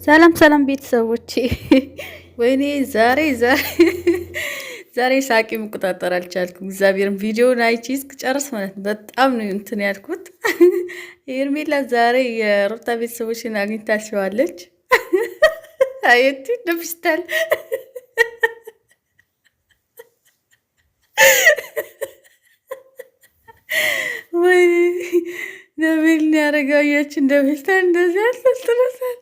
ሰላም ሰላም ቤተሰቦቼ፣ ወይኔ ዛሬ ሳቂ መቆጣጠር አልቻልኩም። እግዚአብሔርን ቪዲዮን አይቼ እስክጨርስ ማለት ነው በጣም ነው እንትን ያልኩት። ሄርሜላ ዛሬ የሩታ ቤተሰቦችን አግኝታቸዋለች። አየት ደብስታል። ወይኔ ነቢልን ያረጋያችን ደብስታል። እንደዚህ ያልተልትለታል።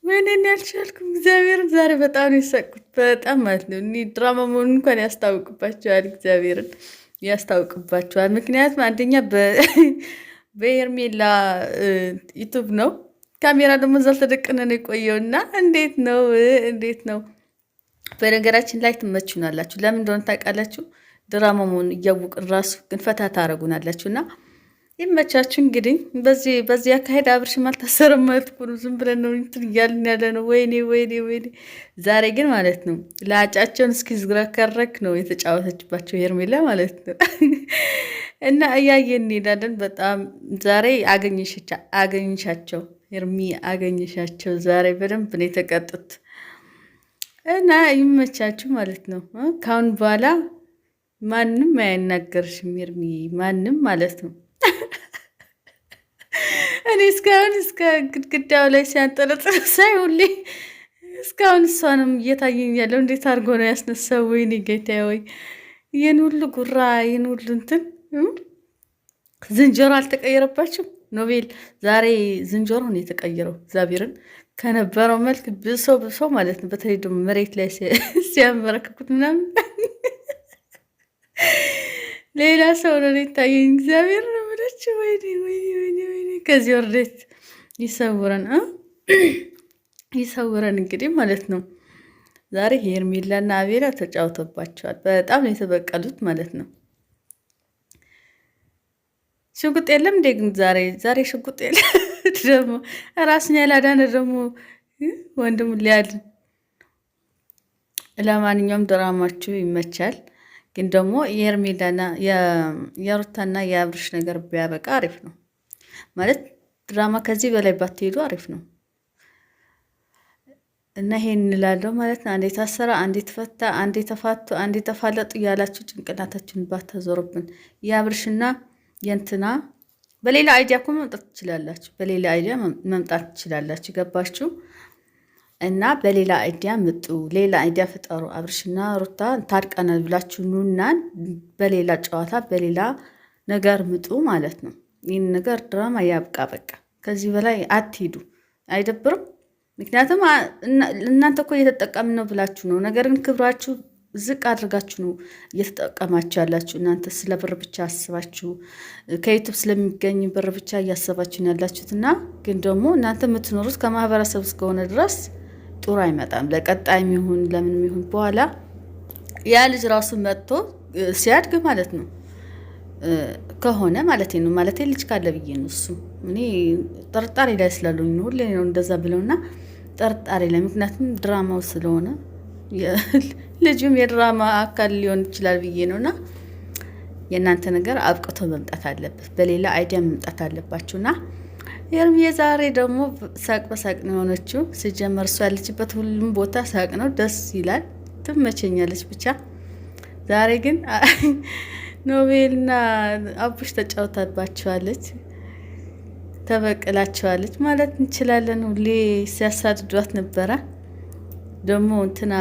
ወይኔ ያልቻልኩም። እግዚአብሔርን ዛሬ በጣም ነው የሳቅኩት። በጣም ማለት ነው። እኒ ድራማ መሆኑን እንኳን ያስታውቅባቸዋል። እግዚአብሔርን ያስታውቅባቸዋል። ምክንያቱም አንደኛ በሄርሜላ ዩቱብ ነው፣ ካሜራ ደግሞ እዛ አልተደቀነ ነው የቆየው እና እንዴት ነው። በነገራችን ላይ ትመቹናላችሁ። ለምን እንደሆነ ታውቃላችሁ? ድራማ መሆኑን እያወቅን ራሱ ግን ፈታ ታረጉናላችሁ እና ይመቻችሁ። እንግዲህ በዚህ አካሄድ አብርሽም አልታሰረም ማለት እኮ ነው። ዝም ብለን ነው እንትን እያልን ያለ ነው። ወይኔ ዛሬ ግን ማለት ነው ለአጫቸውን እስኪ ዝረከረክ ነው የተጫወተችባቸው ሄርሜላ ማለት ነው። እና እያየን እንሄዳለን። በጣም ዛሬ አገኝሻቸው ሄርሚ አገኝሻቸው። ዛሬ በደንብ ነው የተቀጡት እና ይመቻችሁ ማለት ነው። ካሁን በኋላ ማንም አያናገርሽም ሄርሚ፣ ማንም ማለት ነው። እኔ እስከ ግድግዳው ላይ ሲያንጠለጥል ሳይ ሁሌ እስካሁን እሷንም እየታየኝ ያለው እንዴት አድርጎ ነው ያስነሳው? ወይኔ ጌታ ወይ ይህን ሁሉ ጉራ፣ ይህን ሁሉ እንትን ዝንጀሮ አልተቀየረባችሁ? ኖቤል ዛሬ ዝንጀሮ ነው የተቀየረው። እግዚአብሔርን ከነበረው መልክ ብሶ ማለት ነው። በተለይ ደግሞ መሬት ላይ ሲያመረክኩት ምናምን ሌላ ሰው ነው የታየኝ። እግዚአብሔር ነው ብለች። ወይኔ ከዚህ ወርዴት ይሰውረን እንግዲህ ማለት ነው። ዛሬ ሄርሜላና አቤላ ተጫውቶባቸዋል። በጣም ነው የተበቀሉት ማለት ነው። ሽጉጥ የለም እንዴ? ግን ዛሬ ሽጉጥ የለም። ደግሞ ራስን ያላዳነ ደግሞ ወንድሙ ሊያድን። ለማንኛውም ድራማችሁ ይመቻል። ግን ደግሞ የሄርሜላና የሩታና የአብርሽ ነገር ቢያበቃ አሪፍ ነው ማለት ድራማ ከዚህ በላይ ባትሄዱ አሪፍ ነው እና ይሄን እንላለው ማለት ነው። አንዴ ታሰረ፣ አንዴ ተፈታ፣ አንዴ ተፋቱ፣ አንዴ ተፋለጡ እያላችሁ ጭንቅላታችሁን ባታዞሩብን። የአብርሽና የእንትና በሌላ አይዲያ እኮ መምጣት ትችላላችሁ። በሌላ አይዲያ መምጣት ትችላላችሁ። ገባችሁ? እና በሌላ አይዲያ ምጡ፣ ሌላ አይዲያ ፍጠሩ። አብርሽና ሩታ ታርቀናል ብላችሁ ኑናን በሌላ ጨዋታ በሌላ ነገር ምጡ ማለት ነው። ይህን ነገር ድራማ ያብቃ። በቃ ከዚህ በላይ አትሂዱ። አይደብርም? ምክንያቱም እናንተ እኮ እየተጠቀምን ነው ብላችሁ ነው። ነገር ግን ክብራችሁ ዝቅ አድርጋችሁ ነው እየተጠቀማችሁ ያላችሁ። እናንተ ስለ ብር ብቻ አስባችሁ ከዩቱብ ስለሚገኝ ብር ብቻ እያሰባችሁ ነው ያላችሁት። እና ግን ደግሞ እናንተ የምትኖሩት ከማህበረሰብ እስከሆነ ድረስ ጥሩ አይመጣም። ለቀጣይም ይሁን ለምንም ይሁን በኋላ ያ ልጅ ራሱ መጥቶ ሲያድግ ማለት ነው ከሆነ ማለት ነው ማለት ልጅ ካለ ብዬ ነው እሱ እኔ ጠርጣሪ ላይ ስላሉኝ ነው ሁሌ ነው እንደዛ ብለውና ጠርጣሪ ላይ ምክንያቱም ድራማው ስለሆነ ልጁም የድራማ አካል ሊሆን ይችላል ብዬ ነውና የእናንተ ነገር አብቅቶ መምጣት አለበት። በሌላ አይዲያ መምጣት አለባችሁና የዛሬ ደግሞ ሳቅ በሳቅ ነው የሆነችው። ሲጀመር እሷ ያለችበት ሁሉም ቦታ ሳቅ ነው፣ ደስ ይላል፣ ትመቸኛለች ብቻ። ዛሬ ግን ኖቤልና አቡሽ ተጫውታባቸዋለች፣ ተበቅላቸዋለች ማለት እንችላለን። ሁሌ ሲያሳድዷት ነበረ። ደግሞ እንትና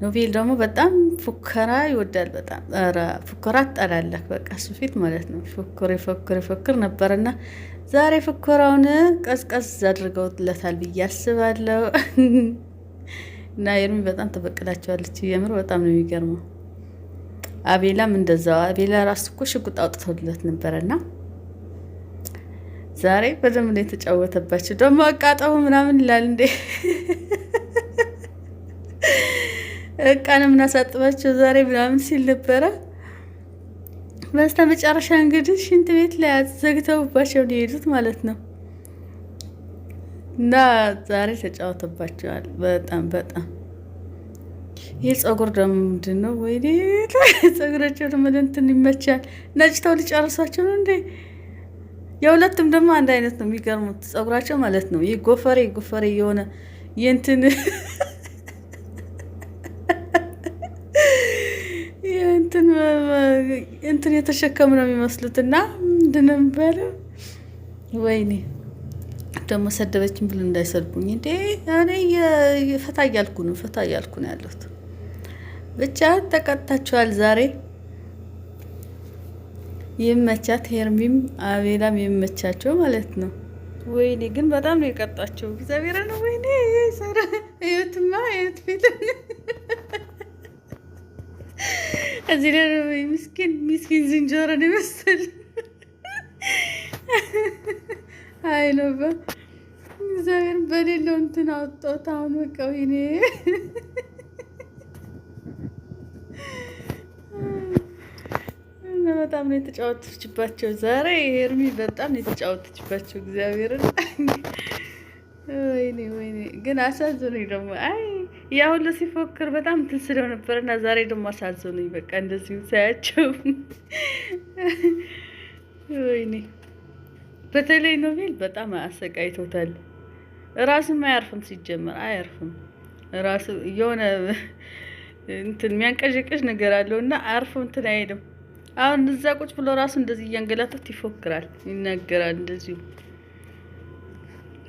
ኖቤል ደግሞ በጣም ፉከራ ይወዳል። በጣም ፉከራ አጠላለክ በቃ እሱ ፊት ማለት ነው። ፎክር ነበረና ዛሬ ፉከራውን ቀዝቀዝ አድርገውለታል ብዬ አስባለሁ። እና ሄርሚ በጣም ተበቅላቸዋለች። የምር በጣም ነው የሚገርመው። አቤላም እንደዛው። አቤላ ራሱ እኮ ሽጉጥ አውጥቶለት ነበረና ዛሬ በደንብ ነው የተጫወተባቸው። ደግሞ አቃጠው ምናምን ይላል እንዴ እቃን ምናሳጥባቸው ዛሬ ምናምን ሲል ነበረ። በስተ መጨረሻ እንግዲህ ሽንት ቤት ላይ ዘግተውባቸው ሊሄዱት ማለት ነው። እና ዛሬ ተጫወተባቸዋል በጣም ይህ ጸጉር ደግሞ ምንድን ነው? ወይኔ ጸጉራቸው ደግሞ እንትን ይመቻል። ነጭተው ሊጨርሷቸው ነው እንዴ? የሁለቱም ደግሞ አንድ አይነት ነው። የሚገርሙት ጸጉራቸው ማለት ነው። ይህ ጎፈሬ ጎፈሬ የሆነ የእንትን እንትን የተሸከሙ ነው የሚመስሉት። እና ምንድን ነው የሚባለው? ወይኔ ደግሞ ሰደበችን ብሎ እንዳይሰድቡኝ እንዴ! እኔ ፈታ እያልኩ ነው፣ ፈታ እያልኩ ነው ያለሁት። ብቻ ተቀጣችኋል ዛሬ። ይመቻት፣ ሄርሚም አቤላም ይመቻቸው ማለት ነው። ወይኔ ግን በጣም ነው የቀጣቸው። እግዚአብሔር ነው። ወይኔ ሰራ እዩትማ፣ እዩት ፊት እዚህ ላይ ምስኪን ምስኪን ዝንጀሮ ነው ይመስል። አይ ነው እግዚአብሔር በሌለው እንትን አወጣሁት። አሁን በቃ ወይኔ በጣም ነው የተጫወተችባቸው ዛሬ ሄርሚ፣ በጣም ነው የተጫወተችባቸው እግዚአብሔርን። ወይኔ ወይኔ ግን አሳዘኑኝ ደግሞ። አይ ያ ሁሉ ሲፎክር በጣም እንትን ስለው ነበር እና ዛሬ ደግሞ አሳዘኑኝ። በቃ እንደዚሁ ሳያቸው ወይኔ። በተለይ ኖቤል በጣም አሰቃይቶታል። ራሱም አያርፍም፣ ሲጀመር አያርፍም። ራሱ የሆነ እንትን የሚያንቀዥቅዥ ነገር አለው እና አያርፍም፣ እንትን አይሄድም። አሁን እዛ ቁጭ ብሎ ራሱ እንደዚህ እያንገላቱት ይፎክራል፣ ይናገራል እንደዚሁ።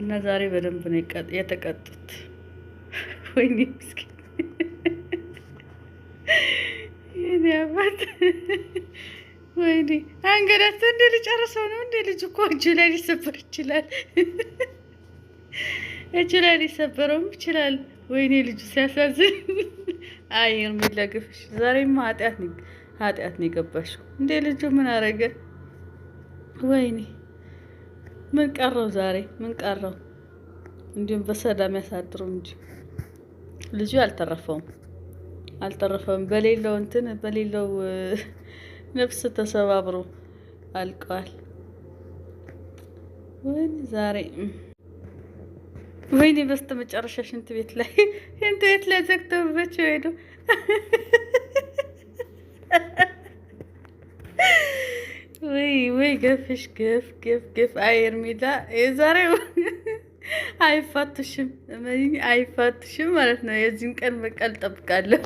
እና ዛሬ በደንብ ነው የተቀጡት። ወይኔ ምስኪን የኔ አባት፣ ወይኔ አንገላቱ እንደ ሊጨርሰው ነው። እንደ ልጅ እኮ እጁ ላይ ሊሰበር ይችላል፣ እጁ ላይ ሊሰበረውም ይችላል። ወይኔ ልጁ ሲያሳዝን። አይ ሄርሜላ ግፍሽ ዛሬማ ኃጢአት ነው የገባሽው። እንደ ልጁ ምን አረገ? ወይኔ ምን ቀረው ዛሬ? ምን ቀረው? እንዲሁም በሰላም ያሳድሩ እንጂ ልጁ አልተረፈውም። በሌለው ነፍስ ተሰባብሮ አልቀዋል። ወይኔ ዛሬ ወይኔ በስተመጨረሻ ሽንት ቤት ላይ ዘግተውባቸው ሄዱ። ወይ ገፍሽ ገፍ። አይ ሄርሜላ የዛሬው አይፋቱሽም ማለት ነው። የዚህን ቀን በቃ እጠብቃለሁ።